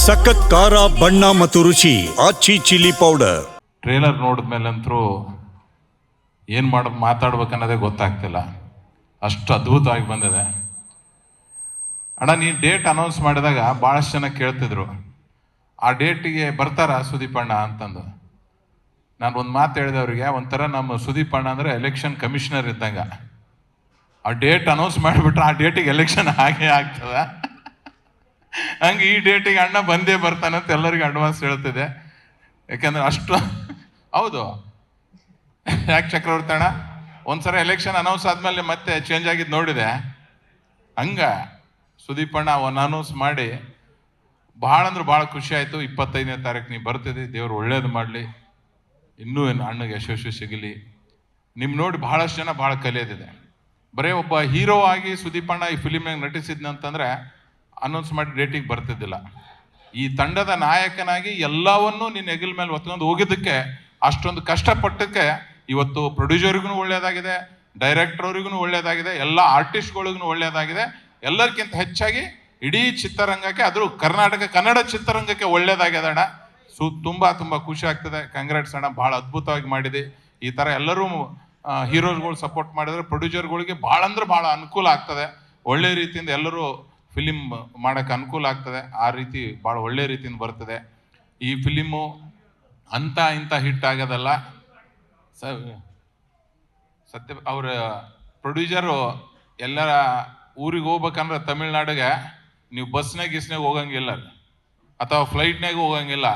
ಸಖತ್ ಖಾರ ಬಣ್ಣ ಮತ್ತು ರುಚಿ ಆಚಿ ಚಿಲ್ಲಿ ಪೌಡರ್. ಟ್ರೇಲರ್ ನೋಡಿದ್ಮೇಲಂತರೂ ಏನು ಮಾತಾಡ್ಬೇಕನ್ನೋದೇ ಗೊತ್ತಾಗ್ತಿಲ್ಲ, ಅಷ್ಟು ಅದ್ಭುತವಾಗಿ ಬಂದಿದೆ. ಅಣ್ಣ, ನೀನು ಡೇಟ್ ಅನೌನ್ಸ್ ಮಾಡಿದಾಗ ಭಾಳಷ್ಟು ಜನ ಕೇಳ್ತಿದ್ರು, ಆ ಡೇಟಿಗೆ ಬರ್ತಾರಾ ಸುದೀಪ್ ಅಣ್ಣ ಅಂತಂದು. ನಾನು ಒಂದು ಮಾತು ಹೇಳಿದೆ ಅವರಿಗೆ, ಒಂಥರ ನಮ್ಮ ಸುದೀಪ್ ಅಣ್ಣ ಅಂದರೆ ಎಲೆಕ್ಷನ್ ಕಮಿಷನರ್ ಇದ್ದಂಗೆ. ಆ ಡೇಟ್ ಅನೌನ್ಸ್ ಮಾಡಿಬಿಟ್ರೆ ಆ ಡೇಟಿಗೆ ಎಲೆಕ್ಷನ್ ಹಾಗೇ ಆಗ್ತದೆ. ಹಂಗೆ ಈ ಡೇಟಿಗೆ ಅಣ್ಣ ಬಂದೇ ಬರ್ತಾನಂತ ಎಲ್ಲರಿಗೂ ಅಡ್ವಾನ್ಸ್ ಹೇಳ್ತಿದೆ. ಯಾಕೆಂದ್ರೆ ಅಷ್ಟು ಹೌದು. ಯಾಕೆ ಚಕ್ರವರ್ತಿ ಅಣ್ಣ, ಒಂದ್ಸಲ ಎಲೆಕ್ಷನ್ ಅನೌನ್ಸ್ ಆದ್ಮೇಲೆ ಮತ್ತೆ ಚೇಂಜ್ ಆಗಿದ್ದು ನೋಡಿದೆ. ಹಂಗ ಸುದೀಪ್ ಅಣ್ಣ ಅವನ್ನ ಅನೌನ್ಸ್ ಮಾಡಿ ಭಾಳ ಅಂದ್ರೆ ಭಾಳ ಖುಷಿ ಆಯಿತು. 25ನೇ ತಾರೀಕು ನೀವು ಬರ್ತಿದ್ದಿ, ದೇವ್ರು ಒಳ್ಳೇದು ಮಾಡಲಿ, ಇನ್ನೂ ಏನು ಅಣ್ಣಗೆ ಯಶಸ್ವಿ ಸಿಗಲಿ. ನಿಮ್ಮ ನೋಡಿ ಭಾಳಷ್ಟು ಜನ ಭಾಳ ಕಲಿಯೋದಿದೆ. ಬರೀ ಒಬ್ಬ ಹೀರೋ ಆಗಿ ಸುದೀಪ್ ಅಣ್ಣ ಈ ಫಿಲಿಮ್ನಾಗ ನಟಿಸಿದ್ನಂತಂದ್ರೆ ಅನೌನ್ಸ್ ಮಾಡಿ ಡೇಟಿಗೆ ಬರ್ತಿದ್ದಿಲ್ಲ. ಈ ತಂಡದ ನಾಯಕನಾಗಿ ಎಲ್ಲವನ್ನೂ ನಿನ್ನ ಹೆಗಲ ಮೇಲೆ ಹೊತ್ಕೊಂಡು ಹೋಗಿದ್ದಕ್ಕೆ, ಅಷ್ಟೊಂದು ಕಷ್ಟಪಟ್ಟಕ್ಕೆ ಇವತ್ತು ಪ್ರೊಡ್ಯೂಸರ್ಗೂ ಒಳ್ಳೆಯದಾಗಿದೆ, ಡೈರೆಕ್ಟರ್ ಅವ್ರಿಗೂ ಒಳ್ಳೆಯದಾಗಿದೆ, ಎಲ್ಲ ಆರ್ಟಿಸ್ಟ್ಗಳಿಗೂ ಒಳ್ಳೆಯದಾಗಿದೆ. ಎಲ್ಲರಿಗಿಂತ ಹೆಚ್ಚಾಗಿ ಇಡೀ ಚಿತ್ರರಂಗಕ್ಕೆ, ಆದರೂ ಕನ್ನಡ ಚಿತ್ರರಂಗಕ್ಕೆ ಒಳ್ಳೆಯದಾಗಿದೆ ಅಣ್ಣ. ತುಂಬ ತುಂಬ ಖುಷಿ ಆಗ್ತದೆ. ಕಂಗ್ರಾಟ್ಸ್ ಅಣ್ಣ, ಭಾಳ ಅದ್ಭುತವಾಗಿ ಮಾಡಿದೆ. ಈ ಥರ ಎಲ್ಲರೂ ಹೀರೋಸ್ಗಳು ಸಪೋರ್ಟ್ ಮಾಡಿದ್ರೆ ಪ್ರೊಡ್ಯೂಸರ್ಗಳಿಗೆ ಭಾಳ ಅಂದ್ರೆ ಭಾಳ ಅನುಕೂಲ ಆಗ್ತದೆ. ಒಳ್ಳೆ ರೀತಿಯಿಂದ ಎಲ್ಲರೂ ಫಿಲಿಮ್ ಮಾಡೋಕ್ಕೆ ಅನುಕೂಲ ಆಗ್ತದೆ. ಆ ರೀತಿ ಭಾಳ ಒಳ್ಳೆ ರೀತಿಯಿಂದ ಬರ್ತದೆ. ಈ ಫಿಲಿಮು ಇಂಥ ಹಿಟ್ ಆಗೋದಲ್ಲ. ಸತ್ಯ ಅವ್ರ ಪ್ರೊಡ್ಯೂಸರು ಎಲ್ಲರ ಊರಿಗೆ ಹೋಗ್ಬೇಕಂದ್ರೆ ತಮಿಳ್ನಾಡಿಗೆ ನೀವು ಗಿಸ್ನಾಗ ಹೋಗಂಗಿಲ್ಲ, ಅಥವಾ ಫ್ಲೈಟ್ನಾಗ ಹೋಗಂಗಿಲ್ಲ,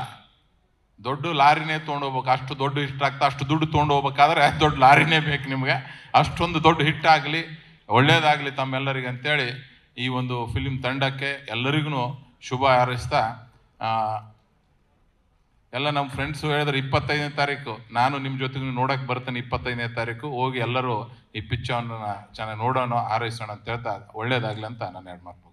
ದೊಡ್ಡ ಲಾರಿನೇ ತೊಗೊಂಡೋಗ್ಬೇಕು. ಅಷ್ಟು ದೊಡ್ಡ ಹಿಟ್ ಆಗ್ತದೆ. ಅಷ್ಟು ದುಡ್ಡು ತೊಗೊಂಡೋಗ್ಬೇಕಾದ್ರೆ ದೊಡ್ಡ ಲಾರಿನೇ ಬೇಕು ನಿಮಗೆ. ಅಷ್ಟೊಂದು ದೊಡ್ಡ ಹಿಟ್ ಆಗಲಿ, ಒಳ್ಳೇದಾಗಲಿ ತಮ್ಮೆಲ್ಲರಿಗೆ ಅಂತೇಳಿ ಈ ಒಂದು ಫಿಲಿಮ್ ತಂಡಕ್ಕೆ ಎಲ್ಲರಿಗೂ ಶುಭ ಹಾರೈಸ್ತಾ, ಎಲ್ಲ ನಮ್ಮ ಫ್ರೆಂಡ್ಸು ಹೇಳಿದ್ರೆ 25ನೇ ತಾರೀಕು ನಾನು ನಿಮ್ಮ ಜೊತೆಗೂ ನೋಡೋಕೆ ಬರ್ತೇನೆ. 25ನೇ ತಾರೀಕು ಹೋಗಿ ಎಲ್ಲರೂ ಈ ಪಿಕ್ಚರನ್ನು ಚೆನ್ನಾಗಿ ನೋಡೋಣ, ಹಾರೈಸೋಣ ಅಂತ ಹೇಳ್ತಾ ಒಳ್ಳೇದಾಗಲಿ ಅಂತ ನಾನು 2 ಮಾತು ಮುಗಿಸ್ತೇನೆ.